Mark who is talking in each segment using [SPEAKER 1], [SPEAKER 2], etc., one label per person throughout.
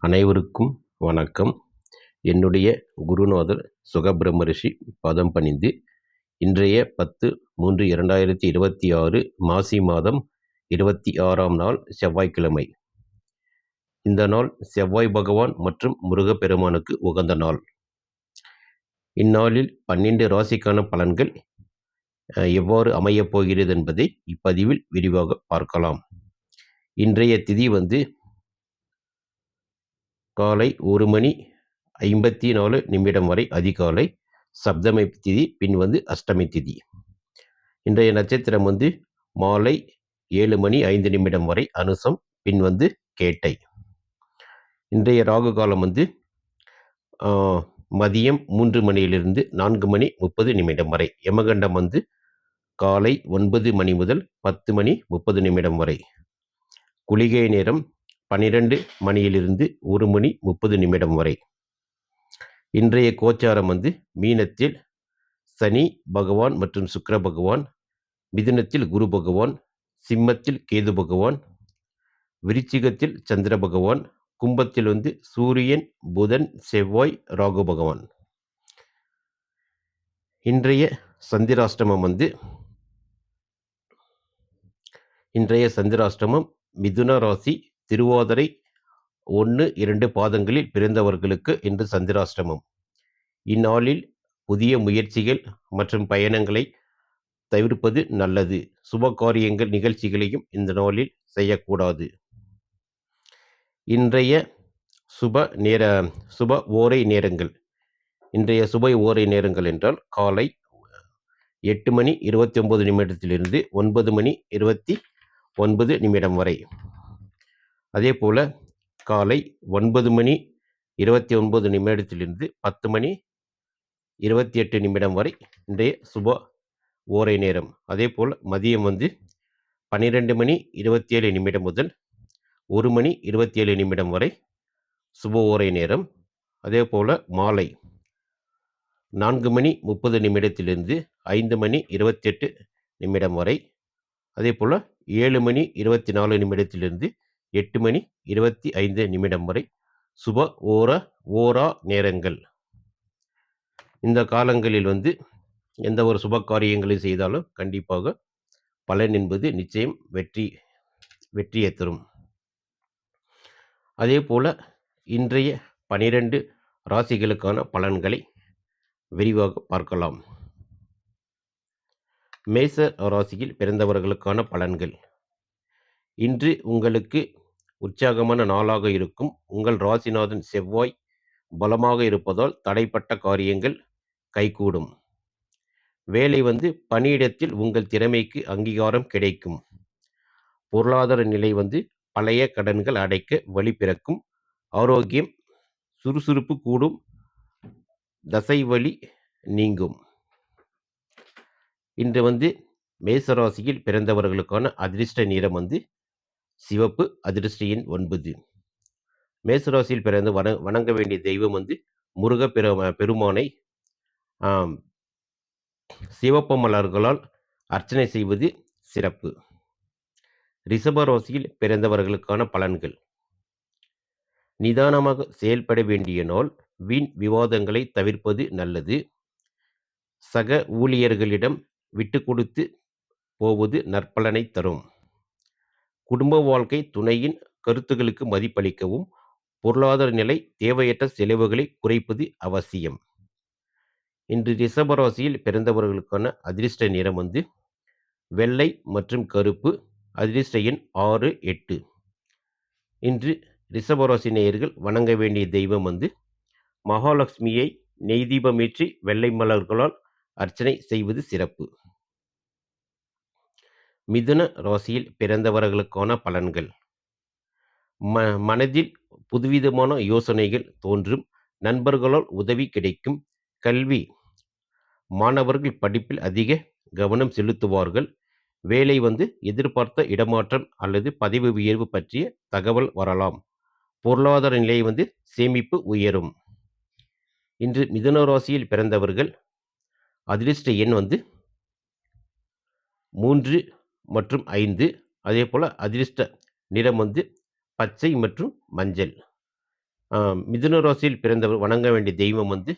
[SPEAKER 1] அனைவருக்கும் வணக்கம். என்னுடைய குருநாதர் சுகபிரம்ம ரிஷி பாதம் பணிந்து இன்றைய 10/3/2026 மாசி மாதம் 26ஆம் நாள் செவ்வாய்க்கிழமை. இந்த நாள் செவ்வாய் பகவான் மற்றும் முருகப்பெருமானுக்கு உகந்த நாள். இந்நாளில் 12 ராசிக்கான பலன்கள் எவ்வாறு அமையப் போகிறது என்பதை இப்பதிவில் விரிவாக பார்க்கலாம். இன்றைய திதி காலை 1:54 வரை அதிகாலை சப்தமி திதி, பின் அஷ்டமி திதி. இன்றைய நட்சத்திரம் மாலை 7:05 வரை அனுசம், பின் கேட்டை. இன்றைய ராகு காலம் மதியம் 3 மணியிலிருந்து 4:30 வரை. யமகண்டம் காலை 9 மணி முதல் 10:30 வரை. குளிகை நேரம் 12 மணியிலிருந்து 1:30 வரை. இன்றைய கோச்சாரம் மீனத்தில் சனி பகவான் மற்றும் சுக்கிர பகவான், மிதுனத்தில் குரு பகவான், சிம்மத்தில் கேது பகவான், விருச்சிகத்தில் சந்திர பகவான், கும்பத்தில் சூரியன், புதன், செவ்வாய், ராகு பகவான். இன்றைய சந்திராஷ்டமம் மிதுன ராசி, திருவாதிரை 1-2 பாதங்களில் பிறந்தவர்களுக்கு இன்று சந்திராஷ்டமம். இந்நாளில் புதிய முயற்சிகள் மற்றும் பயணங்களை தவிர்ப்பது நல்லது. சுப காரியங்கள் நிகழ்ச்சிகளையும் இந்த நாளில் செய்யக்கூடாது. இன்றைய சுப ஓரை நேரங்கள். இன்றைய சுப ஓரை நேரங்கள் என்றால் காலை 8:29 9:29 வரை. அதே போல காலை 9:29 10:28 வரை இன்றைய சுப ஓரை நேரம். அதே போல் மதியம் 12:27 முதல் 1:27 வரை சுப ஓரை நேரம். அதே போல் மாலை 4:30 5:28 வரை. அதே போல் 7:24 8:25 வரை சுப ஓரா நேரங்கள். இந்த காலங்களில் எந்த ஒரு சுப காரியங்களை செய்தாலும் கண்டிப்பாக பலன் என்பது நிச்சயம் வெற்றியை தரும். அதே போல இன்றைய 12 ராசிகளுக்கான பலன்களை விரிவாக பார்க்கலாம். மேச ராசியில் பிறந்தவர்களுக்கான பலன்கள். இன்று உங்களுக்கு உற்சாகமான நாளாக இருக்கும். உங்கள் ராசிநாதன் செவ்வாய் பலமாக இருப்பதால் தடைப்பட்ட காரியங்கள் கைகூடும். வேலை பணியிடத்தில் உங்கள் திறமைக்கு அங்கீகாரம் கிடைக்கும். பொருளாதார நிலை பழைய கடன்கள் அடைக்க வழி பிறக்கும். ஆரோக்கியம் சுறுசுறுப்பு கூடும். தசை வலி நீங்கும். இன்று மேசராசியில் பிறந்தவர்களுக்கான அதிர்ஷ்ட நிறம் சிவப்பு. அதிர்ஷ்ட எண் 9. மேசராசியில் பிறந்து வணங்க வேண்டிய தெய்வம் முருக பெருமானை சிவப்பு மலர்களால் அர்ச்சனை செய்வது சிறப்பு. ரிஷபராசியில் பிறந்தவர்களுக்கான பலன்கள். நிதானமாக செயல்பட வேண்டிய நாள். வீண் விவாதங்களை தவிர்ப்பது நல்லது. சக ஊழியர்களிடம் விட்டு கொடுத்து போவது நற்பலனை தரும். குடும்ப வாழ்க்கை துணையின் கருத்துக்களுக்கு மதிப்பளிக்கவும். பொருளாதார நிலை தேவையற்ற செலவுகளை குறைப்பது அவசியம். இன்று ரிஷபராசியில் பிறந்தவர்களுக்கான அதிர்ஷ்ட நிறம் வெள்ளை மற்றும் கருப்பு. அதிர்ஷ்ட எண் 6, 8. இன்று ரிஷபராசி நேயர்கள் வணங்க வேண்டிய தெய்வம் மகாலட்சுமியை நெய் தீபமேற்றி வெள்ளை மலர்களால் அர்ச்சனை செய்வது சிறப்பு. மிதுன ராசியில் பிறந்தவர்களுக்கான பலன்கள். மனதில் புதுவிதமான யோசனைகள் தோன்றும். நண்பர்களால் உதவி கிடைக்கும். கல்வி மாணவர்கள் படிப்பில் அதிக கவனம் செலுத்துவார்கள். வேலை எதிர்பார்த்த இடமாற்றம் அல்லது பதவி உயர்வு பற்றிய தகவல் வரலாம். பொருளாதார நிலை சேமிப்பு உயரும். இன்று மிதுன ராசியில் பிறந்தவர்கள் அதிர்ஷ்ட எண் 3 மற்றும் 5. அதே போல் அதிர்ஷ்ட நிறம் பச்சை மற்றும் மஞ்சள். மிதுன ராசியில் பிறந்தவர் வணங்க வேண்டிய தெய்வம் வந்து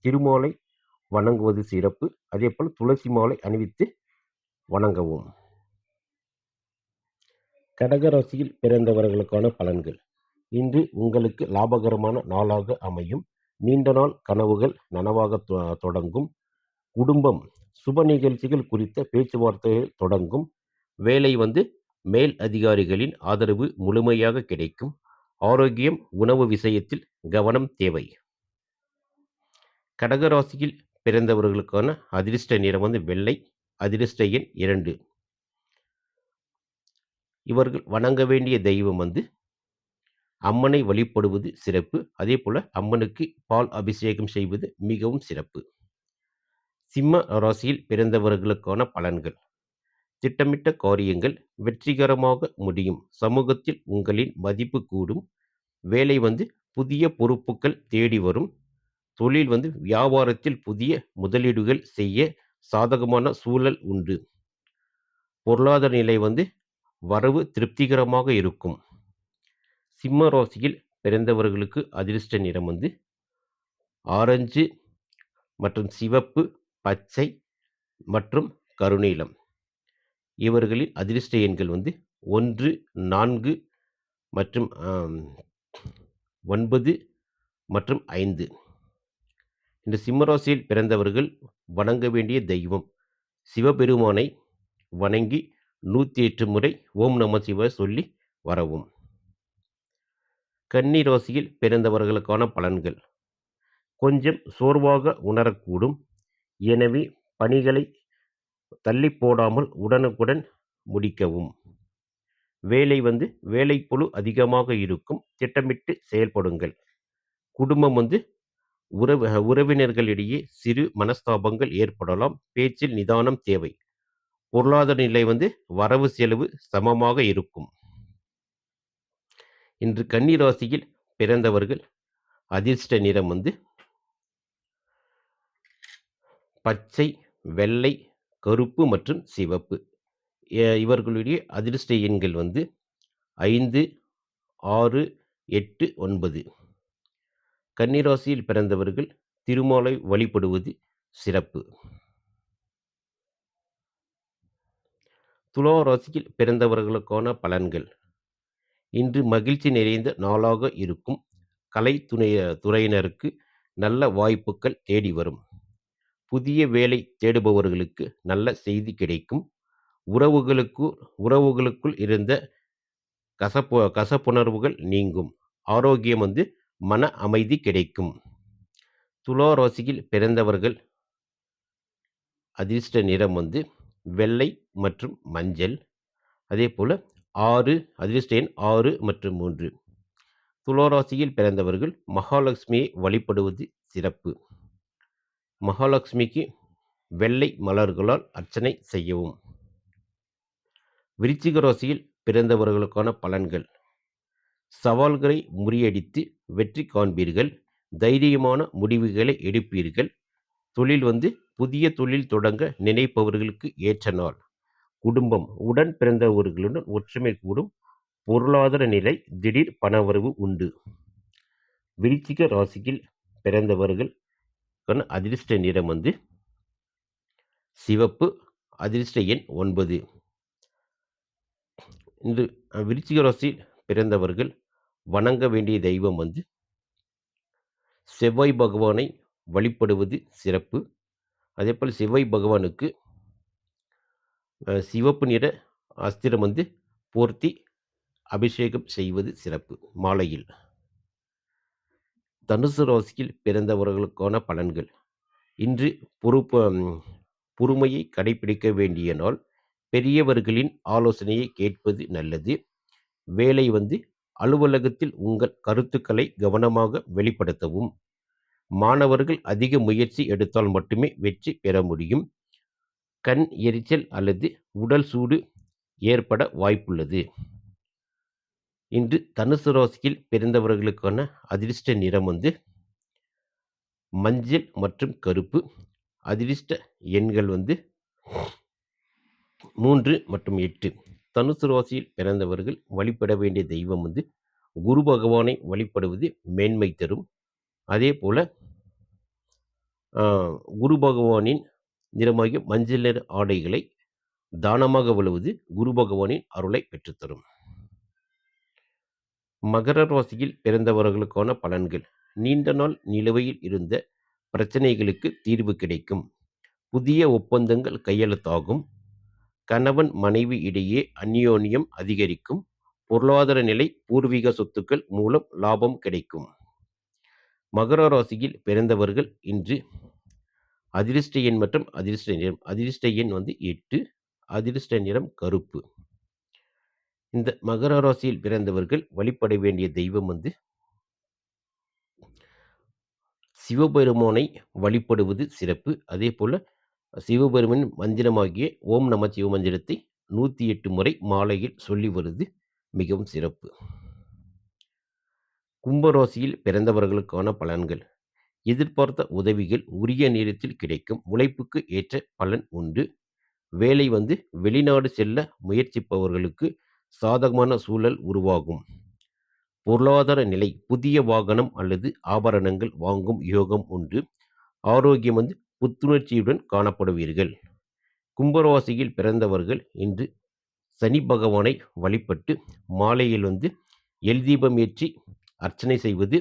[SPEAKER 1] திருமாலை வணங்குவது சிறப்பு. அதேபோல் துளசி மாலை அணிவித்து வணங்கவும். கடக ராசியில் பிறந்தவர்களுக்கான பலன்கள். இன்று உங்களுக்கு லாபகரமான நாளாக அமையும். நீண்ட நாள் கனவுகள் நனவாக தொடங்கும். குடும்பம் சுப நிகழ்ச்சிகள் குறித்த பேச்சுவார்த்தைகள் தொடங்கும். வேலை வந்து மேல் அதிகாரிகளின் ஆதரவு முழுமையாக கிடைக்கும். ஆரோக்கியம், உணவு விஷயத்தில் கவனம் தேவை. கடகராசியில் பிறந்தவர்களுக்கான அதிர்ஷ்ட நிறம் வந்து வெள்ளை. அதிர்ஷ்ட எண் 2. இவர்கள் வணங்க வேண்டிய தெய்வம் வந்து அம்மனை வழிபடுவது சிறப்பு. அதே போல அம்மனுக்கு பால் அபிஷேகம் செய்வது மிகவும் சிறப்பு. சிம்ம ராசியில் பிறந்தவர்களுக்கான பலன்கள். திட்டமிட்ட காரியங்கள் வெற்றிகரமாக முடியும். சமூகத்தில் உங்களின் மதிப்பு கூடும். வேலை வந்து புதிய பொறுப்புகள் தேடி வரும். தொழில் வந்து வியாபாரத்தில் புதிய முதலீடுகள் செய்ய சாதகமான சூழல் உண்டு. பொருளாதார நிலை வந்து வரவு திருப்திகரமாக இருக்கும். சிம்ம ராசியில் பிறந்தவர்களுக்கு அதிர்ஷ்ட நிறம் வந்து ஆரஞ்சு மற்றும் சிவப்பு, பச்சை மற்றும் கருநீலம். இவர்களின் அதிர்ஷ்ட எண்கள் வந்து 1, 4 மற்றும் 9 மற்றும் 5. இந்த சிம்மராசியில் பிறந்தவர்கள் வணங்க வேண்டிய தெய்வம் சிவபெருமானை வணங்கி 108 முறை ஓம் நம சிவ சொல்லி வரவும். கன்னி ராசியில் பிறந்தவர்களுக்கான பலன்கள். கொஞ்சம் சோர்வாக உணரக்கூடும். எனவே பணிகளை தள்ளி போடாமல் உடனுக்குடன் முடிக்கவும். வேலை வந்து வேலைப்பளு அதிகமாக இருக்கும். திட்டமிட்டு செயல்படுங்கள். குடும்பம் வந்து உறவினர்களிடையே சிறு மனஸ்தாபங்கள் ஏற்படலாம். பேச்சில் நிதானம் தேவை. பொருளாதார நிலை வந்து வரவு செலவு சமமாக இருக்கும். இன்று கன்னி ராசியில் பிறந்தவர்கள் அதிர்ஷ்ட நிறம் வந்து பச்சை, வெள்ளை, கருப்பு மற்றும் சிவப்பு. இவர்களுடைய அதிர்ஷ்ட எண்கள் வந்து 5, 6, 8, 9. கன்னிராசியில் பிறந்தவர்கள் திருமாலை வழிபடுவது சிறப்பு. துலா ராசியில் பிறந்தவர்களுக்கான பலன்கள். இன்று மகிழ்ச்சி நிறைந்த நாளாக இருக்கும். கலை துறையினருக்கு நல்ல வாய்ப்புகள் தேடி வரும். புதிய வேலை தேடுபவர்களுக்கு நல்ல செய்தி கிடைக்கும். உறவுகளுக்குள் இருந்த கசப்புணர்வுகள் நீங்கும். ஆரோக்கியம் வந்து மன அமைதி கிடைக்கும். துலா ராசியில் பிறந்தவர்கள் அதிர்ஷ்ட நிறம் வந்து வெள்ளை மற்றும் மஞ்சள். அதே போல் 6 அதிர்ஷ்ட எண் 6 மற்றும் 3. துலா ராசியில் பிறந்தவர்கள் மகாலட்சுமியை வழிபடுவது சிறப்பு. மகாலட்சுமிக்கு வெள்ளை மலர்களால் அர்ச்சனை செய்யவும். விருச்சிக ராசியில் பிறந்தவர்களுக்கான பலன்கள். சவால்களை முறியடித்து வெற்றி காண்பீர்கள். தைரியமான முடிவுகளை எடுப்பீர்கள். தொழில் வந்து புதிய தொழில் தொடங்க நினைப்பவர்களுக்கு ஏற்ற நாள். குடும்பம் உடன் பிறந்தவர்களுடன் ஒற்றுமை கூடும். பொருளாதார நிலை திடீர் பணவரவு உண்டு. விருச்சிக ராசியில் பிறந்தவர்கள் அதிர்ஷ்ட நிறம் வந்து சிவப்பு. அதிர்ஷ்ட எண் 9. இன்று விருச்சிக ராசியில் பிறந்தவர்கள் வணங்க வேண்டிய தெய்வம் வந்து செவ்வாய் பகவானை வழிபடுவது சிறப்பு. அதேபோல் செவ்வாய் பகவானுக்கு சிவப்பு நிற அஸ்திரம் வந்து போர்த்தி அபிஷேகம் செய்வது சிறப்பு மாலையில். தனுசு ராசியில் பிறந்தவர்களுக்கான பலன்கள். இன்று பொறுமையை கடைபிடிக்க வேண்டிய நாள். பெரியவர்களின் ஆலோசனையை கேட்பது நல்லது. வேலை வந்து அலுவலகத்தில் உங்கள் கருத்துக்களை கவனமாக வெளிப்படுத்தவும். மாணவர்கள் அதிக முயற்சி எடுத்தால் மட்டுமே வெற்றி பெற முடியும். கண் எரிச்சல் அல்லது உடல் சூடு ஏற்பட வாய்ப்புள்ளது. இன்று தனுசு ராசியில் பிறந்தவர்களுக்கான அதிர்ஷ்ட நிறம் வந்து மஞ்சள் மற்றும் கருப்பு. அதிர்ஷ்ட எண்கள் வந்து 3 மற்றும் 8. தனுசு ராசியில் பிறந்தவர்கள் வழிபட வேண்டிய தெய்வம் வந்து குரு பகவானை வழிபடுவது மேன்மை தரும். அதே போல குரு பகவானின் நிறமாகிய மஞ்சள் நிற ஆடைகளை தானமாக வழுவது குரு பகவானின் அருளை பெற்றுத்தரும். மகர ராசியில் பிறந்தவர்களுக்கான பலன்கள். நீண்ட நாள் நிலுவையில் இருந்த பிரச்சனைகளுக்கு தீர்வு கிடைக்கும். புதிய ஒப்பந்தங்கள் கையெழுத்தாகும். கணவன் மனைவி இடையே அந்யோன்யம் அதிகரிக்கும். பொருளாதார நிலை பூர்வீக சொத்துக்கள் மூலம் லாபம் கிடைக்கும். மகர ராசியில் பிறந்தவர்கள் இன்று அதிர்ஷ்ட எண் மற்றும் அதிர்ஷ்ட நிறம். அதிர்ஷ்ட எண் 8. அதிர்ஷ்ட நிறம் கருப்பு. இந்த மகர ராசியில் பிறந்தவர்கள் வழிபட வேண்டிய தெய்வம் சிவபெருமானை வழிபடுவது சிறப்பு. அதே போல சிவபெருமன் மந்திரமாகிய ஓம் நம சிவ மந்திரத்தை 108 முறை மாலையில் சொல்லி வருவது மிகவும் சிறப்பு. கும்பராசியில் பிறந்தவர்களுக்கான பலன்கள். எதிர்பார்த்த உதவிகள் உரிய நேரத்தில் கிடைக்கும். உழைப்புக்கு ஏற்ற பலன் உண்டு. வேலை வெளிநாடு செல்ல முயற்சிப்பவர்களுக்கு சாதகமான சூழல் உருவாகும். பொருளாதார நிலை புதிய வாகனம் அல்லது ஆபரணங்கள் வாங்கும் யோகம் உண்டு. ஆரோக்கியம் புத்துணர்ச்சியுடன் காணப்படுவீர்கள். கும்பராசியில் பிறந்தவர்கள் இன்று சனி பகவானை வழிபட்டு மாலையில் எல் தீபம் ஏற்றி அர்ச்சனை செய்வது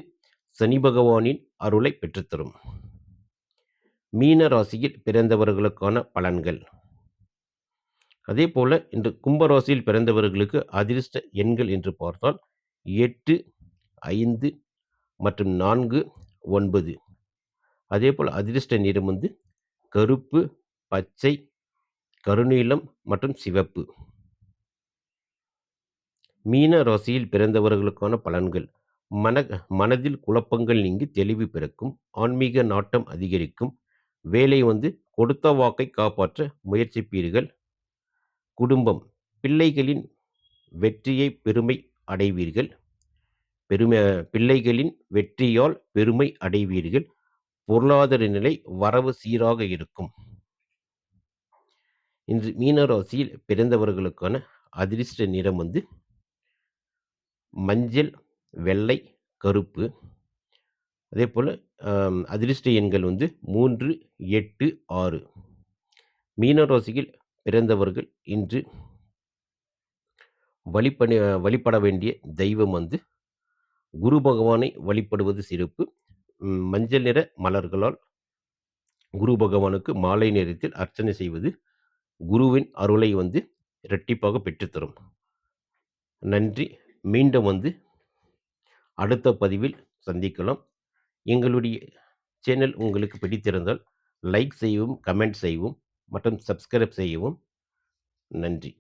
[SPEAKER 1] சனி பகவானின் அருளை பெற்றுத்தரும். மீன ராசியில் பிறந்தவர்களுக்கான பலன்கள். அதே போல இன்று கும்பராசியில் பிறந்தவர்களுக்கு அதிர்ஷ்ட எண்கள் என்று பார்த்தால் 8, 5 மற்றும் 4, 9. அதே போல் அதிர்ஷ்ட நிறம் கருப்பு, பச்சை, கருநீலம் மற்றும் சிவப்பு. மீன ராசியில் பிறந்தவர்களுக்கான பலன்கள். மனதில் குழப்பங்கள் நீங்கி தெளிவு பிறக்கும். ஆன்மீக நாட்டம் அதிகரிக்கும். வேலை கொடுத்த வாக்கை காப்பாற்ற முயற்சிப்பீர்கள். குடும்பம் பிள்ளைகளின் வெற்றியை பெருமை அடைவீர்கள். பிள்ளைகளின் வெற்றியால் பெருமை அடைவீர்கள். பொருளாதார நிலை வரவு சீராக இருக்கும். இன்று மீன ராசியில் பிறந்தவர்களுக்கான அதிர்ஷ்ட நிறம் மஞ்சள், வெள்ளை, கருப்பு. அதே போல் அதிர்ஷ்ட எண்கள் 3, 8, 6. மீன ராசியில் பிறந்தவர்கள் இன்று வழிபட வேண்டிய தெய்வம் குரு பகவானை வழிபடுவது சிறப்பு. மஞ்சள் நிற மலர்களால் குரு பகவானுக்கு மாலை நேரத்தில் அர்ச்சனை செய்வது குருவின் அருளை இரட்டிப்பாக பெற்றுத்தரும். நன்றி. மீண்டும் அடுத்த பதிவில் சந்திக்கலாம். எங்களுடைய சேனல் உங்களுக்கு பிடித்திருந்தால் லைக் செய்யவும், கமெண்ட் செய்யவும் மற்றும் சப்ஸ்கிரைப் செய்யவும். நன்றி.